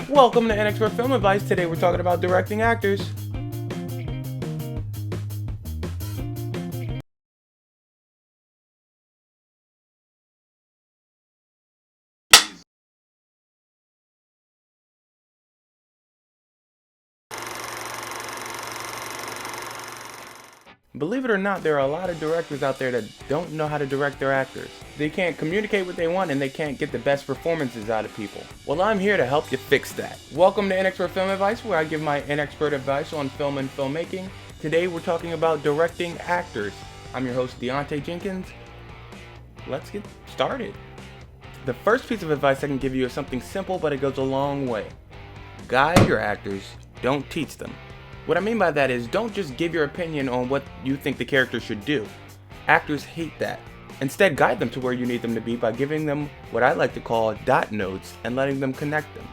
Welcome to Inexpert Film Advice. Today we're talking about directing actors. Believe it or not, there are a lot of directors out there that don't know how to direct their actors. They can't communicate what they want and they can't get the best performances out of people. Well, I'm here to help you fix that. Welcome to Inexpert Film Advice, where I give my inexpert advice on film and filmmaking. Today we're talking about directing actors. I'm your host, Deontay Jenkins. Let's get started. The first piece of advice I can give you is something simple, but it goes a long way. Guide your actors, don't teach them. What I mean by that is, don't just give your opinion on what you think the character should do. Actors hate that. Instead, guide them to where you need them to be by giving them what I like to call dot notes and letting them connect them.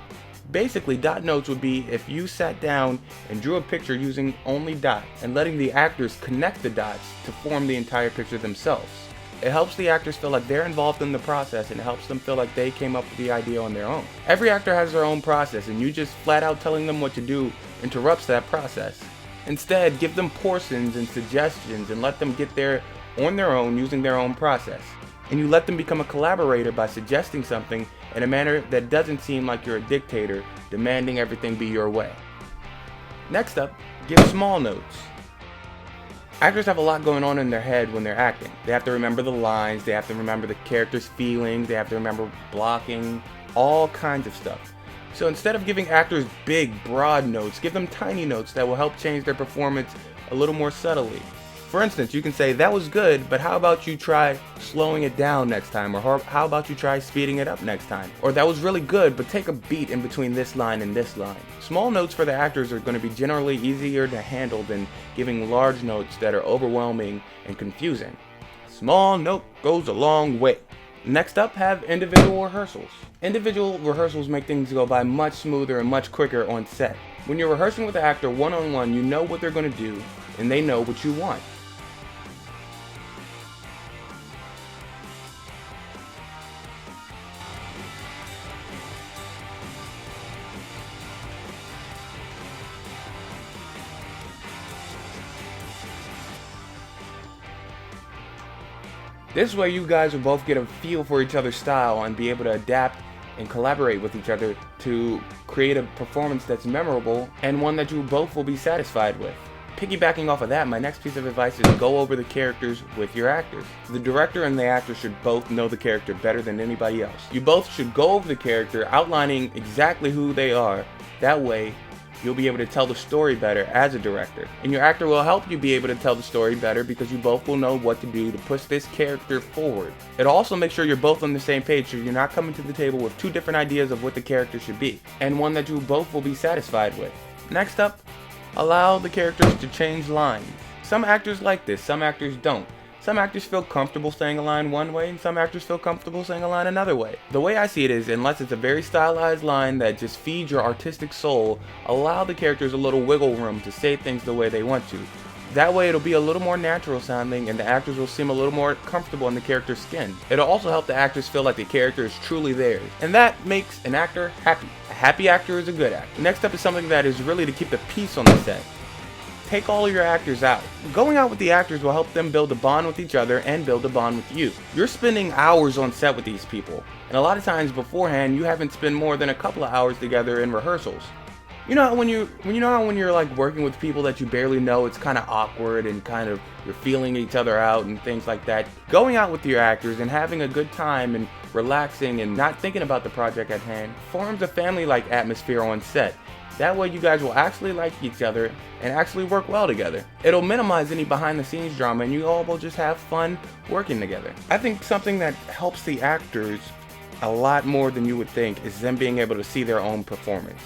Basically, dot notes would be if you sat down and drew a picture using only dots and letting the actors connect the dots to form the entire picture themselves. It helps the actors feel like they're involved in the process, and it helps them feel like they came up with the idea on their own. Every actor has their own process, and you just flat out telling them what to do interrupts that process. Instead, give them portions and suggestions and let them get there on their own using their own process. And you let them become a collaborator by suggesting something in a manner that doesn't seem like you're a dictator demanding everything be your way. Next up, give small notes. Actors have a lot going on in their head when they're acting. They have to remember the lines, they have to remember the character's feelings, they have to remember blocking, all kinds of stuff. So instead of giving actors big, broad notes, give them tiny notes that will help change their performance a little more subtly. For instance, you can say, "That was good, but how about you try slowing it down next time?" Or "How about you try speeding it up next time?" Or "That was really good, but take a beat in between this line and this line." Small notes for the actors are going to be generally easier to handle than giving large notes that are overwhelming and confusing. Small note goes a long way. Next up, have individual rehearsals. Individual rehearsals make things go by much smoother and much quicker on set. When you're rehearsing with the actor one-on-one, you know what they're going to do, and they know what you want. This way you guys will both get a feel for each other's style and be able to adapt and collaborate with each other to create a performance that's memorable and one that you both will be satisfied with. Piggybacking off of that, my next piece of advice is go over the characters with your actors. The director and the actor should both know the character better than anybody else. You both should go over the character, outlining exactly who they are. That way, you'll be able to tell the story better as a director. And your actor will help you be able to tell the story better because you both will know what to do to push this character forward. It'll also make sure you're both on the same page so you're not coming to the table with two different ideas of what the character should be, and one that you both will be satisfied with. Next up, allow the characters to change lines. Some actors like this, some actors don't. Some actors feel comfortable saying a line one way, and some actors feel comfortable saying a line another way. The way I see it is, unless it's a very stylized line that just feeds your artistic soul, allow the characters a little wiggle room to say things the way they want to. That way it'll be a little more natural sounding and the actors will seem a little more comfortable in the character's skin. It'll also help the actors feel like the character is truly theirs. And that makes an actor happy. A happy actor is a good actor. Next up is something that is really to keep the peace on the set. Take all of your actors out. Going out with the actors will help them build a bond with each other and build a bond with you. You're spending hours on set with these people, and a lot of times beforehand you haven't spent more than a couple of hours together in rehearsals. You know how when you're like working with people that you barely know, it's kind of awkward and kind of you're feeling each other out and things like that. Going out with your actors and having a good time and relaxing and not thinking about the project at hand forms a family-like atmosphere on set. That way you guys will actually like each other and actually work well together. It'll minimize any behind the scenes drama and you all will just have fun working together. I think something that helps the actors a lot more than you would think is them being able to see their own performance.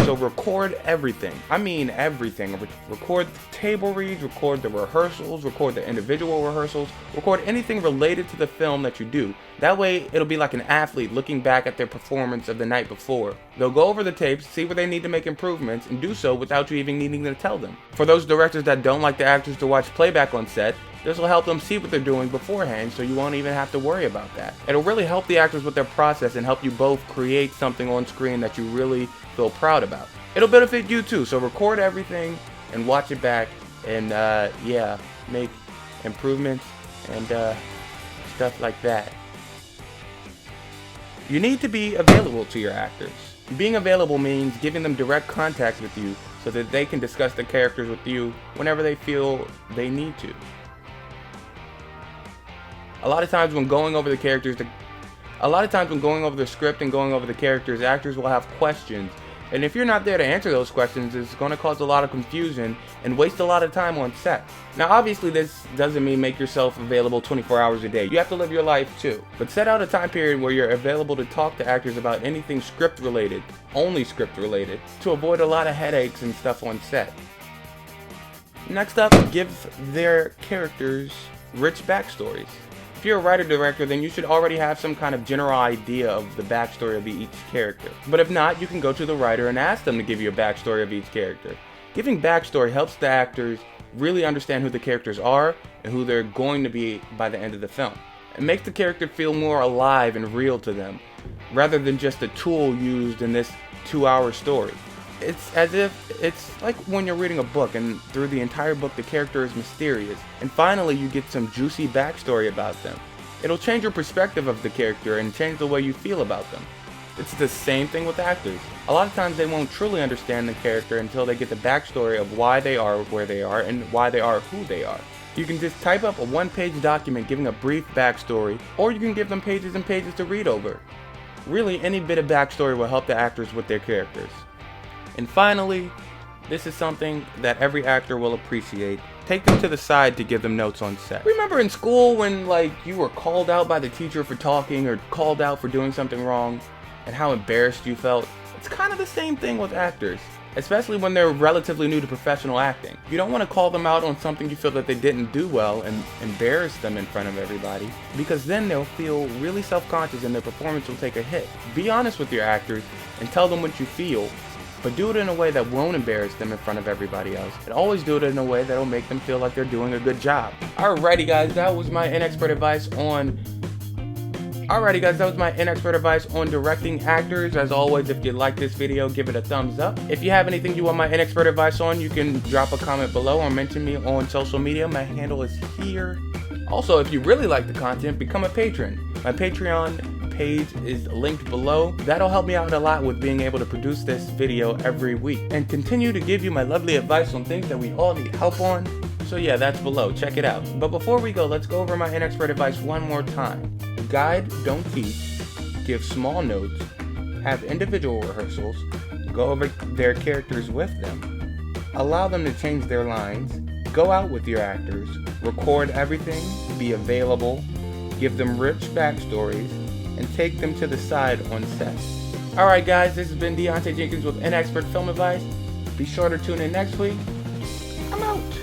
So record everything. I mean everything. Record the table reads, record the rehearsals, record the individual rehearsals, record anything related to the film that you do. That way it'll be like an athlete looking back at their performance of the night before. They'll go over the tapes, see where they need to make improvements, and do so without you even needing to tell them. For those directors that don't like the actors to watch playback on set, This will help them see what they're doing beforehand, so you won't even have to worry about that. It'll really help the actors with their process and help you both create something on screen that you really feel proud about. It'll benefit you too, so record everything and watch it back and yeah, make improvements and stuff like that. You need to be available to your actors. Being available means giving them direct contact with you so that they can discuss the characters with you whenever they feel they need to. A lot of times when going over the script and going over the characters, actors will have questions. And if you're not there to answer those questions, it's going to cause a lot of confusion and waste a lot of time on set. Now obviously this doesn't mean make yourself available 24 hours a day. You have to live your life too. But set out a time period where you're available to talk to actors about anything script related, only script related, to avoid a lot of headaches and stuff on set. Next up, give their characters rich backstories. If you're a writer-director, then you should already have some kind of general idea of the backstory of each character. But if not, you can go to the writer and ask them to give you a backstory of each character. Giving backstory helps the actors really understand who the characters are and who they're going to be by the end of the film. It makes the character feel more alive and real to them, rather than just a tool used in this 2-hour story. It's like when you're reading a book and through the entire book the character is mysterious, and finally you get some juicy backstory about them. It'll change your perspective of the character and change the way you feel about them. It's the same thing with actors. A lot of times they won't truly understand the character until they get the backstory of why they are where they are and why they are who they are. You can just type up a one-page document giving a brief backstory, or you can give them pages and pages to read over. Really, any bit of backstory will help the actors with their characters. And finally, this is something that every actor will appreciate. Take them to the side to give them notes on set. Remember in school when you were called out by the teacher for talking or called out for doing something wrong and how embarrassed you felt? It's kind of the same thing with actors, especially when they're relatively new to professional acting. You don't want to call them out on something you feel that they didn't do well and embarrass them in front of everybody, because then they'll feel really self-conscious and their performance will take a hit. Be honest with your actors and tell them what you feel, but do it in a way that won't embarrass them in front of everybody else. And always do it in a way that'll make them feel like they're doing a good job. Alrighty guys, that was my inexpert advice on directing actors. As always, if you like this video, give it a thumbs up. If you have anything you want my inexpert advice on, you can drop a comment below or mention me on social media. My handle is here. Also, if you really like the content, become a patron. My Patreon page is linked below. That'll help me out a lot with being able to produce this video every week and continue to give you my lovely advice on things that we all need help on. So yeah, that's below. Check it out. But before we go, let's go over my inexpert advice one more time. Guide, don't teach. Give small notes. Have individual rehearsals. Go over their characters with them. Allow them to change their lines. Go out with your actors. Record everything. Be available. Give them rich backstories. And take them to the side on set. Alright guys, this has been Deontay Jenkins with Inexpert Film Advice. Be sure to tune in next week. I'm out.